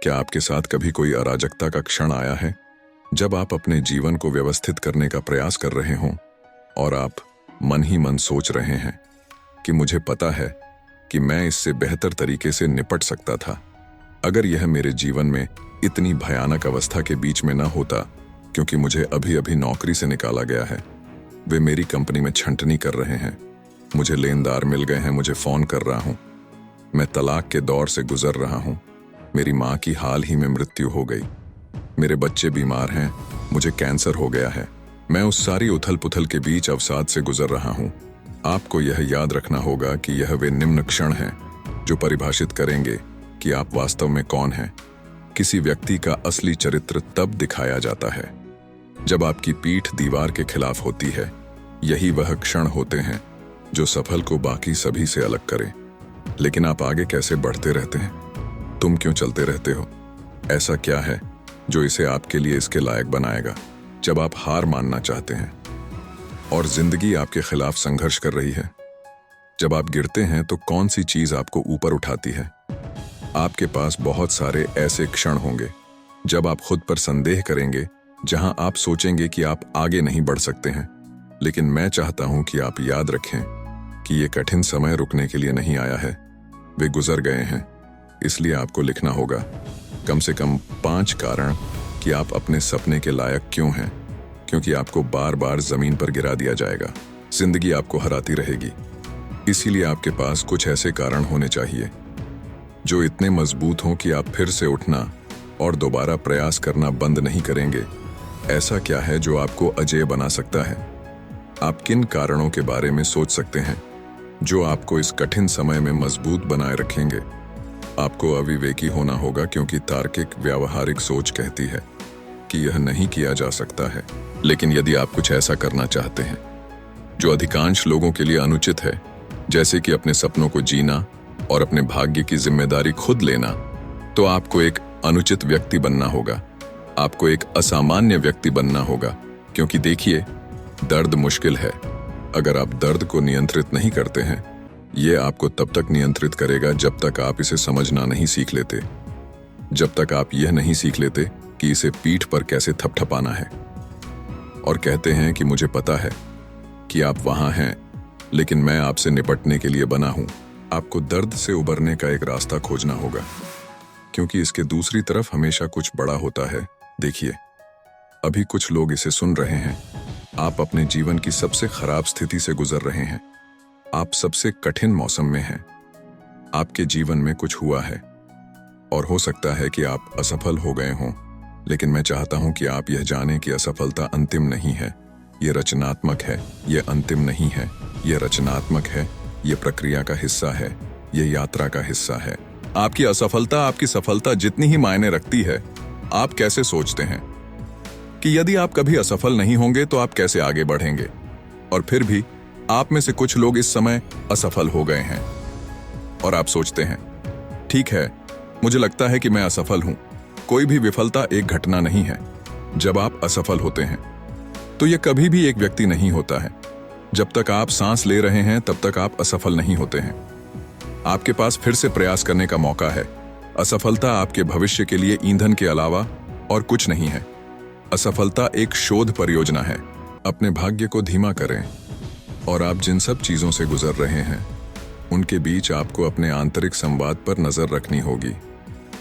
क्या आपके साथ कभी कोई अराजकता का क्षण आया है जब आप अपने जीवन को व्यवस्थित करने का प्रयास कर रहे हों और आप मन ही मन सोच रहे हैं कि मुझे पता है कि मैं इससे बेहतर तरीके से निपट सकता था अगर यह मेरे जीवन में इतनी भयानक अवस्था के बीच में न होता, क्योंकि मुझे अभी अभी नौकरी से निकाला गया है। वे मेरी कंपनी में छंटनी कर रहे हैं, मुझे लेनदार मिल गए हैं, मुझे फोन कर रहा हूं, मैं तलाक के दौर से गुजर रहा हूं, मेरी माँ की हाल ही में मृत्यु हो गई, मेरे बच्चे बीमार हैं, मुझे कैंसर हो गया है। मैं उस सारी उथल पुथल के बीच अवसाद से गुजर रहा हूं। आपको यह याद रखना होगा कि यह वे निम्न क्षण हैं जो परिभाषित करेंगे कि आप वास्तव में कौन हैं। किसी व्यक्ति का असली चरित्र तब दिखाया जाता है जब आपकी पीठ दीवार के खिलाफ होती है। यही वह क्षण होते हैं जो सफल को बाकी सभी से अलग करें। लेकिन आप आगे कैसे बढ़ते रहते हैं? तुम क्यों चलते रहते हो? ऐसा क्या है जो इसे आपके लिए इसके लायक बनाएगा? जब आप हार मानना चाहते हैं और जिंदगी आपके खिलाफ संघर्ष कर रही है, जब आप गिरते हैं तो कौन सी चीज आपको ऊपर उठाती है? आपके पास बहुत सारे ऐसे क्षण होंगे जब आप खुद पर संदेह करेंगे, जहां आप सोचेंगे कि आप आगे नहीं बढ़ सकते हैं। लेकिन मैं चाहता हूं कि आप याद रखें कि ये कठिन समय रुकने के लिए नहीं आया है, वे गुजर गए हैं। इसलिए आपको लिखना होगा कम से कम 5 कारण कि आप अपने सपने के लायक क्यों हैं, क्योंकि आपको बार बार जमीन पर गिरा दिया जाएगा, जिंदगी आपको हराती रहेगी। इसीलिए आपके पास कुछ ऐसे कारण होने चाहिए जो इतने मजबूत हों कि आप फिर से उठना और दोबारा प्रयास करना बंद नहीं करेंगे। ऐसा क्या है जो आपको अजेय बना सकता है? आप किन कारणों के बारे में सोच सकते हैं जो आपको इस कठिन समय में मजबूत बनाए रखेंगे? आपको अविवेकी होना होगा, क्योंकि तार्किक व्यावहारिक सोच कहती है कि यह नहीं किया जा सकता है। लेकिन यदि आप कुछ ऐसा करना चाहते हैं जो अधिकांश लोगों के लिए अनुचित है, जैसे कि अपने सपनों को जीना और अपने भाग्य की जिम्मेदारी खुद लेना, तो आपको एक अनुचित व्यक्ति बनना होगा। आपको एक असामान्य व्यक्ति बनना होगा, क्योंकि देखिए, दर्द मुश्किल है। अगर आप दर्द को नियंत्रित नहीं करते हैं, यह आपको तब तक नियंत्रित करेगा जब तक आप इसे समझना नहीं सीख लेते, जब तक आप यह नहीं सीख लेते कि इसे पीठ पर कैसे थपथपाना है। और कहते हैं कि मुझे पता है कि आप वहां हैं, लेकिन मैं आपसे निपटने के लिए बना हूं। आपको दर्द से उबरने का एक रास्ता खोजना होगा, क्योंकि इसके दूसरी तरफ हमेशा कुछ बड़ा होता है। देखिए, अभी कुछ लोग इसे सुन रहे हैं। आप अपने जीवन की सबसे खराब स्थिति से गुजर रहे हैं। आप सबसे कठिन मौसम में हैं। आपके जीवन में कुछ हुआ है और हो सकता है कि आप असफल हो गए हों, लेकिन मैं चाहता हूं कि आप यह जानें कि असफलता अंतिम नहीं है, यह रचनात्मक है। यह अंतिम नहीं है, यह रचनात्मक है। यह प्रक्रिया का हिस्सा है, यह यात्रा का हिस्सा है। आपकी असफलता आपकी सफलता जितनी ही मायने रखती है। आप कैसे सोचते हैं कि यदि आप कभी असफल नहीं होंगे तो आप कैसे आगे बढ़ेंगे? और फिर भी आप में से कुछ लोग इस समय असफल हो गए हैं और आप सोचते हैं, ठीक है, मुझे लगता है कि मैं असफल हूं। कोई भी विफलता एक घटना नहीं है। जब आप असफल होते हैं तो यह कभी भी एक व्यक्ति नहीं होता है। जब तक आप सांस ले रहे हैं तब तक आप असफल नहीं होते हैं। आपके पास फिर से प्रयास करने का मौका है। असफलता आपके भविष्य के लिए ईंधन के अलावा और कुछ नहीं है। असफलता एक शोध परियोजना है। अपने भाग्य को धीमा करें और आप जिन सब चीजों से गुजर रहे हैं उनके बीच आपको अपने आंतरिक संवाद पर नजर रखनी होगी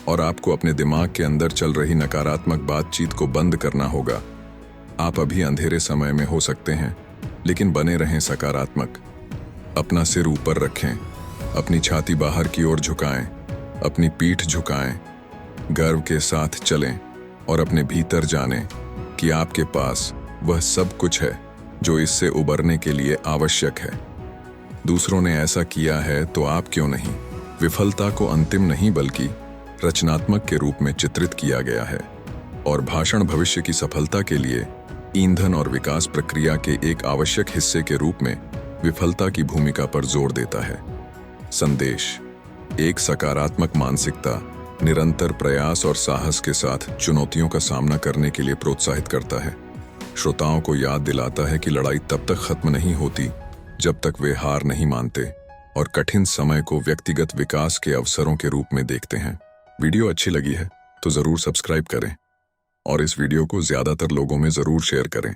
और आपको अपने दिमाग के अंदर चल रही नकारात्मक बातचीत को बंद करना होगा। आप अभी अंधेरे समय में हो सकते हैं, लेकिन बने रहें सकारात्मक। अपना सिर ऊपर रखें, अपनी छाती बाहर की ओर झुकाएं, अपनी पीठ झुकाएं, गर्व के साथ चलें और अपने भीतर जानें कि आपके पास वह सब कुछ है जो इससे उबरने के लिए आवश्यक है। दूसरों ने ऐसा किया है तो आप क्यों नहीं? विफलता को अंतिम नहीं बल्कि रचनात्मक के रूप में चित्रित किया गया है और भाषण भविष्य की सफलता के लिए ईंधन और विकास प्रक्रिया के एक आवश्यक हिस्से के रूप में विफलता की भूमिका पर जोर देता है। संदेश: एक सकारात्मक मानसिकता निरंतर प्रयास और साहस के साथ चुनौतियों का सामना करने के लिए प्रोत्साहित करता है। श्रोताओं को याद दिलाता है कि लड़ाई तब तक खत्म नहीं होती जब तक वे हार नहीं मानते और कठिन समय को व्यक्तिगत विकास के अवसरों के रूप में देखते हैं। वीडियो अच्छी लगी है तो ज़रूर सब्सक्राइब करें और इस वीडियो को ज़्यादातर लोगों में ज़रूर शेयर करें।